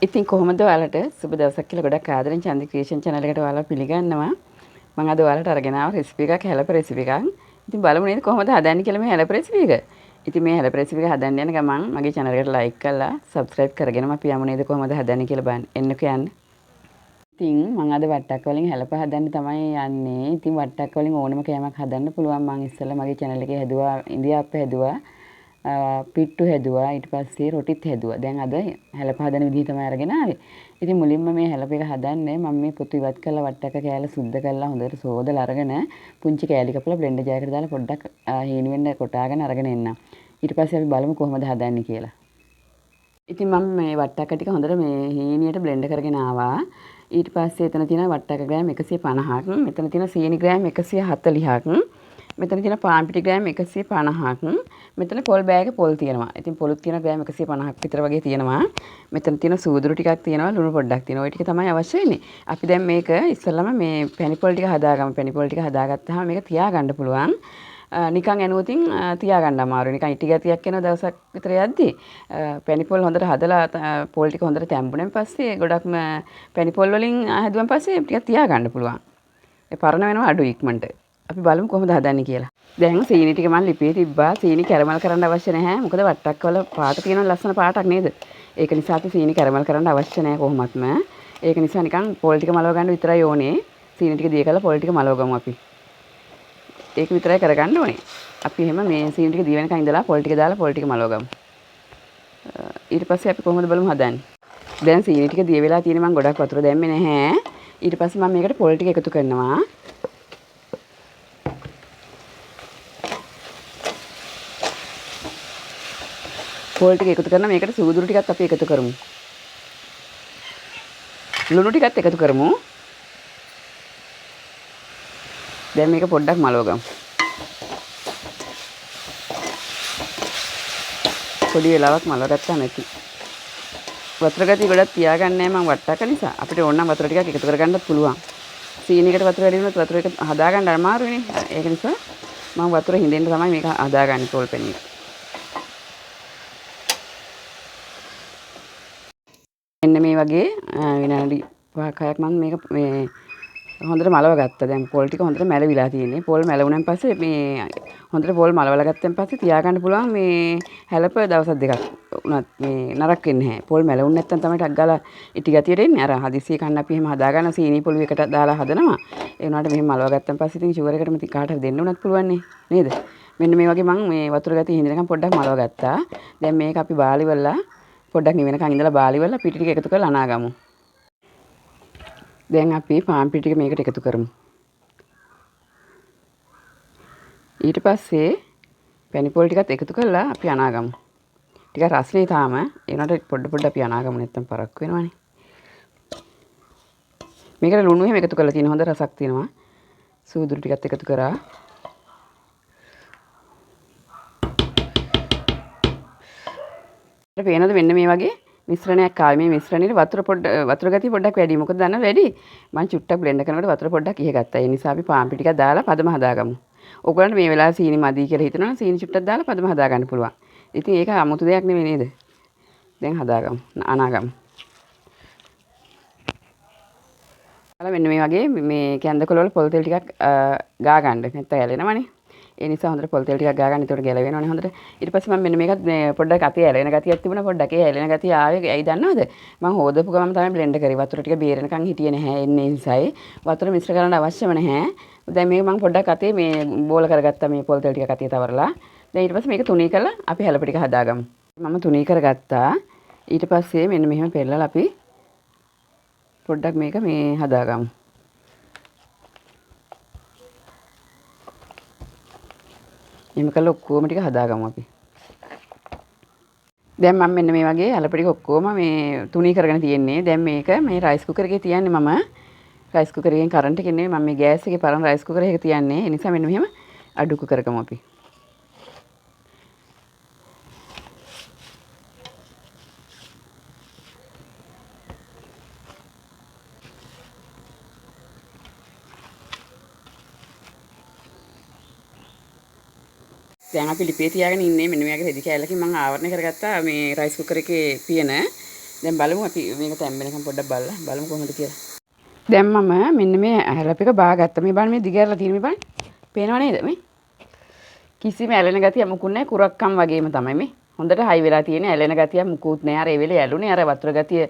ඉතින් කොහොමද ඔයාලට සුබ දවසක් කියලා ගොඩක් ආදරෙන් චන්දි ක්‍රියේෂන් channel එකට ඔයාලා පිළිගන්නවා. මම අද ඔයාලට අරගෙන ආව රෙසිපි එකක් හැලප රෙසිපි එකක්. ඉතින් බලමු නේද කොහොමද හදන්නේ කියලා මේ හැලප රෙසිපි එක. ඉතින් මේ හැලප රෙසිපි එක හදන්න යන ගමන් මගේ channel එකට like කරලා subscribe කරගෙනම අපි යමු නේද කොහොමද හදන්නේ කියලා බලන්න. එන්නකෝ යන්න. ඉතින් මම අද වට්ටක්ක වලින් හැලප හදන්න තමයි යන්නේ. ඉතින් වට්ටක්ක වලින් ඕනම කෑමක් හදන්න පුළුවන්. මම ඉස්සෙල්ලා මගේ channel එකේ හැදුවා ඉන්දියාප්ප හැදුවා. පිට්ටු හැදුවා ඊට පස්සේ රොටිත් හැදුවා. දැන් අද හැලප හදන විදිහ තමයි අරගෙන ආවේ. ඉතින් මුලින්ම මේ හැලප එක හදන්නේ මම මේ පොතු ඉවත් කරලා වට්ටක්ක කෑල්ල සුද්ධ කරලා හොඳට සෝදලා අරගෙන පුංචි කෑලි කපලා බ්ලෙන්ඩර් ජාරයකට දාලා පොඩ්ඩක් හීන වෙන්න කොටාගෙන අරගෙන එන්නම්. ඊට පස්සේ අපි බලමු කොහොමද හදන්නේ කියලා. ඉතින් මම මේ වට්ටක්ක ටික හොඳට මේ හීනියට බ්ලෙන්ඩ් කරගෙන ආවා. ඊට පස්සේ එතන තියෙන වට්ටක්ක ග්‍රෑම් 150ක්, මෙතන තියෙන සීනි ග්‍රෑම් 140ක්, මෙතන තියෙන පාන්පිටි ග්‍රෑම් 150ක්, මෙතන පොල් බෑග් පොල් තියෙනවා. ඉතින් පොලුත් තියෙන ග්‍රෑම් 150ක් විතර වගේ තියෙනවා. මෙතන තියෙන සූදුරු ටිකක් තියෙනවා, ලුණු පොඩ්ඩක් තියෙනවා. ওই ටික තමයි අවශ්‍ය වෙන්නේ. අපි දැන් මේක ඉස්සෙල්ලාම මේ පැණි පොල් ටික හදාගමු. පැණි පොල් ටික හදාගත්තාම මේක තියාගන්න පුළුවන්. නිකන් ඇනුවතින් තියාගන්න අමාරුයි. නිකන් ඉටි ගතියක් එන දවසක් විතර යද්දි පැණි පොල් හොඳට හදලා පොල් ටික හොඳට තැම්බුණෙන් පස්සේ ගොඩක්ම පැණි පොල් වලින් හැදුවන් පස්සේ ටිකක් තියාගන්න පුළුවන්. ඒ පරණ වෙනවා අඩු ඉක්මනට. අපි බලමු කොහොමද හදන්නේ කියලා. දැන් සීනි ටික මම ලිපේ තිබ්බා. සීනි කැරමල් කරන්න අවශ්‍ය නැහැ. මොකද වට්ටක් වල පාට තියෙන ලස්සන පාටක් නේද? ඒක නිසා අපි සීනි කැරමල් කරන්න අවශ්‍ය නැහැ කොහොමත්ම. ඒක නිසා නිකන් පොල් ටික මලව ගන්න විතරයි ඕනේ. සීනි ටික දිය කරලා පොල් ටික මලව ගමු අපි. ඒක විතරයි කරගන්න ඕනේ. අපි එහෙම මේ සීනි ටික දිය වෙනකන් ඉඳලා පොල් ටික දාලා පොල් ටික මලව ගමු. ඊට පස්සේ අපි කොහොමද බලමු හදන්නේ. දැන් සීනි ටික දිය වෙලා තියෙන මම ගොඩක් වතුර දැම්මේ නැහැ. ඊට පස්සේ මම මේකට පොල් ටික එකතු කරනවා. පොල් ටික එකතු කරනවා. මේකට සූදුරු ටිකත් අපි එකතු කරමු. ලුණු ටිකත් එකතු කරමු. දැන් මේක පොඩ්ඩක් මලව ගමු. පොඩි වෙලාවක් මලව ගත්තාම ඇති. වතුර ගතිය ගොඩක් තියාගන්නේ නැහැ මම වට්ටක්ක නිසා. අපිට ඕන නම් වතුර ටිකක් එකතු කරගන්නත් පුළුවන්. සීනියකට වතුර වැඩි වුණොත් වතුර එක හදාගන්න අමාරුයිනේ. ඒක නිසා මම වතුර හිඳෙන්න තමයි මේක හදාගන්නේ පොල් පැණි එක. මෙන්න මේ වගේ විනාඩි 5-6ක් මම මේක මේ හොඳට මලව ගත්තා. දැන් පොල් ටික හොඳට මැලවිලා තියෙන්නේ. පොල් මැලුණාන් පස්සේ මේ හොඳට පොල් මලවලා ගත්තන් පස්සේ තියාගන්න පුළුවන් මේ හැලප දවස් දෙකක් උනත් මේ නරක වෙන්නේ නැහැ. පොල් මැලුණ නැත්තම් තමයි ටක් ගාලා ඉටි ගතියට එන්නේ. අර හදිසිය කන්න අපි එහෙම හදාගන්න සීනි පොළු එකට දාලා හදනවා. ඒ වුණාට මෙහෙම මලව ගත්තන් පස්සේ ඉතින් ෂුගර් එකටම ඉතින් කාට හරි දෙන්න උනත් පුළුවන් නේද? මෙන්න මේ වගේ මම මේ වතුර ගතිය හිඳිනකම් පොඩ්ඩක් මලව ගත්තා. දැන් මේක අපි බාලි වල පොඩ්ඩක් නිවෙනකන් ඉඳලා බාලි වල පිටි ටික එකතු කරලා අනාගමු. දැන් අපි පාන්පිටි ටික මේකට එකතු කරමු. ඊට පස්සේ පැණි පොල් ටිකත් එකතු කරලා අපි අනාගමු. ටික රස්නේ තාම ඒ වුණාට පොඩ අපි අනාගමු නැත්තම් පරක්කු වෙනවනේ. මේකට ලුණු එහෙම එකතු කරලා තියෙන හොඳ රසක් තියෙනවා. සූදුරු ටිකත් එකතු කරා. අපිට පේනවද මෙන්න මේ වගේ මිශ්‍රණයක් ආවේ. මේ මිශ්‍රණයට වතුර ගතිය පොඩ්ඩක් වැඩි. මොකද දන්නවද වැඩි? මම චුට්ටක් බ්ලෙන්ඩ් කරනකොට වතුර පොඩ්ඩක් ඉහ ගත්තා. ඒ නිසා අපි පාන් පිටි ටිකක් දාලා පදම හදාගමු. ඔයගොල්ලන්ට මේ වෙලාවේ සීනි මදි කියලා හිතනවා සීනි චුට්ටක් දාලා පදම හදාගන්න පුළුවන්. ඉතින් ඒක 아무තු දෙයක් නෙවෙයි නේද? දැන් හදාගමු. අනාගමු. අලා මෙන්න මේ වගේ මේ කැන්දකොළ වල පොල් තෙල් ටිකක් ගා ගන්න. නැත්නම් ඇලෙනවනේ. ඒ නිසා හොඳට පොල් තෙල් ටිකක් ගා ගන්න. ඒකට ගැලවෙනවනේ හොඳට. ඊට පස්සේ මම මෙන්න මේකත් පොඩ්ඩක් අතේ ඇලෙන ගතියක් තිබුණා. පොඩ්ඩක් ඒ ඇලෙන ගතිය ආවේ ඇයි දන්නවද? මම හොදපු ගමන් තමයි බ්ලෙන්ඩ් කරේ. වතුර ටික බේරෙනකන් හිටියේ නැහැ. එන්නේ නිසායි. වතුර මිශ්‍ර කරන්න අවශ්‍යම නැහැ. දැන් මේක මම පොඩ්ඩක් අතේ මේ බෝල කරගත්තා මේ පොල් තෙල් ටික අතේ තවරලා. දැන් ඊට පස්සේ මේක තුනී කරලා අපි හැලප ටික හදාගමු. මම තුනී කරගත්තා. ඊට පස්සේ මෙන්න මෙහෙම පෙරලලා අපි පොඩ්ඩක් මේක මේ හදාගමු. එහෙම කළා ඔක්කොම ටික හදාගමු අපි. දැන් මම මෙන්න මේ වගේ හැලප ටික ඔක්කොම මේ තුනී කරගෙන තියෙන්නේ. දැන් මේක මේ රයිස් කුකර් එකේ තියන්නේ මම. රයිස් කුකර් එකෙන් කරන්ට් එකෙන් නෙමෙයි මම මේ ගෑස් එකේ පරණ රයිස් කුකර් එකේ තියන්නේ. ඒ නිසා මෙන්න මෙහෙම අඩු කරගමු අපි. දැන් අපි ලිපේ තියාගෙන ඉන්නේ මෙන්න මේක රෙදි කෑල්ලකින් මම ආවරණය කරගත්තා මේ රයිස් කුකර් එකේ තියෙන. දැන් බලමු අපි මේක තැම්බෙනකම් පොඩ්ඩක් බලමු කොහොමද කියලා. දැන් මම මෙන්න මේ හැලප් එක බාගත්තා. මේ බලන්න මේ දිගහැරලා තියෙන මේ බලන්න. පේනව නේද මේ? කිසිම ඇලෙන ගතිය මුකුත් නැහැ. කුරක්කම් වගේම තමයි මේ. හොඳට හයි වෙලා තියෙන ඇලෙන ගතිය මුකුත් නැහැ. අර ඒ වෙලේ ඇලුනේ අර වතුර ගතිය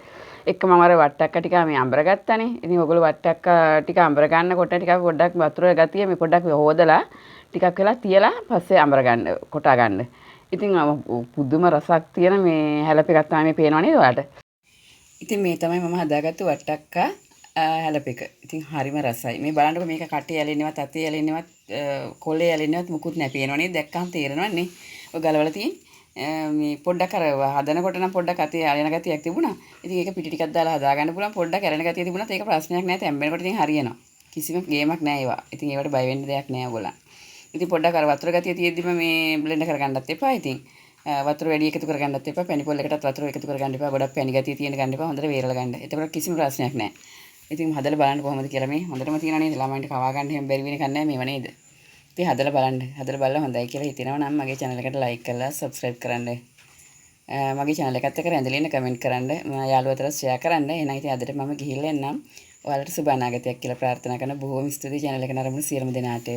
එක්ක මම අර වට්ටක්ක ටික මේ අඹර ගත්තානේ. ඉතින් ඔයගොල්ලෝ වට්ටක්ක ටික අඹර ගන්නකොට ටිකක් පොඩ්ඩක් වතුර ගතිය මේ පොඩ්ඩක් හොදලා ටිකක් වෙලා තියලා පස්සේ අඹර ගන්න කොටා ගන්න. ඉතින් පුදුම රසක් තියෙන මේ හැලප් එකක් තමයි මේ පේනව නේද ඔයාලට? ඉතින් මේ තමයි මම හදාගත්තු වට්ටක්කා හැලප් එක. ඉතින් හරිම රසයි. මේ බලන්නකො මේක කටේ ඇලෙන්නවත් අතේ ඇලෙන්නවත් කොලේ ඇලෙන්නවත් මුකුත් නැහැ. පේනව නේද? දැක්කම තේරෙනවන්නේ. ඔය ගලවලා තියෙන මේ පොඩ්ඩක් අර හදනකොට නම් පොඩ්ඩක් අතේ ඇලෙන ගතියක් තිබුණා. ඉතින් ඒක පිටි ටිකක් දාලා හදාගන්න පුළුවන්. පොඩ්ඩක් ඇලෙන ගතිය තිබුණත් ඒක ප්‍රශ්නයක් නැහැ. තැම්බෙනකොට ඉතින් හරියනවා. කිසිම ගේමක් නැහැ ඒවා. ඉතින් ඒවට බය වෙන්න දෙයක් නැහැ ඔයගොල්ලන්. ඉතින් පොඩ්ඩක් අර වතුර ගතිය තියෙද්දිම මේ බ්ලෙන්ඩ් කරගන්නත් එපා. ඉතින් වතුර වැඩි එකතු කරගන්නත් එපා. පැණි පොල් එකටත් වතුර එකතු කරගන්න එපා. ගොඩක් පැණි ගතිය තියෙන ගන්න එපා. හොඳට වේරලා ගන්න. එතකොට කිසිම ප්‍රශ්නයක් නැහැ. ඉතින් හදලා බලන්න කොහොමද කියලා මේ හොඳටම තියෙනවා නේද? ළමයින්ට කවා ගන්න හැම බැරි වෙන එකක් නැහැ මේව නේද? ඉතින් හදලා බලන්න. හදලා බලලා හොඳයි කියලා හිතෙනවා නම් මගේ channel එකට like කරලා subscribe කරන්න. මගේ channel එකත් එක්ක රැඳලා ඉන්න comment කරන්න. යාළුවෝ අතර share කරන්න. එහෙනම් ඉතින් අදට මම ගිහිල්ලා එන්නම්. ඔයාලට සුබ අනාගතයක් කියලා ප්‍රාර්ථනා කරන බොහෝම ස්තුතියි channel එක නරඹන සියලුම දෙනාට.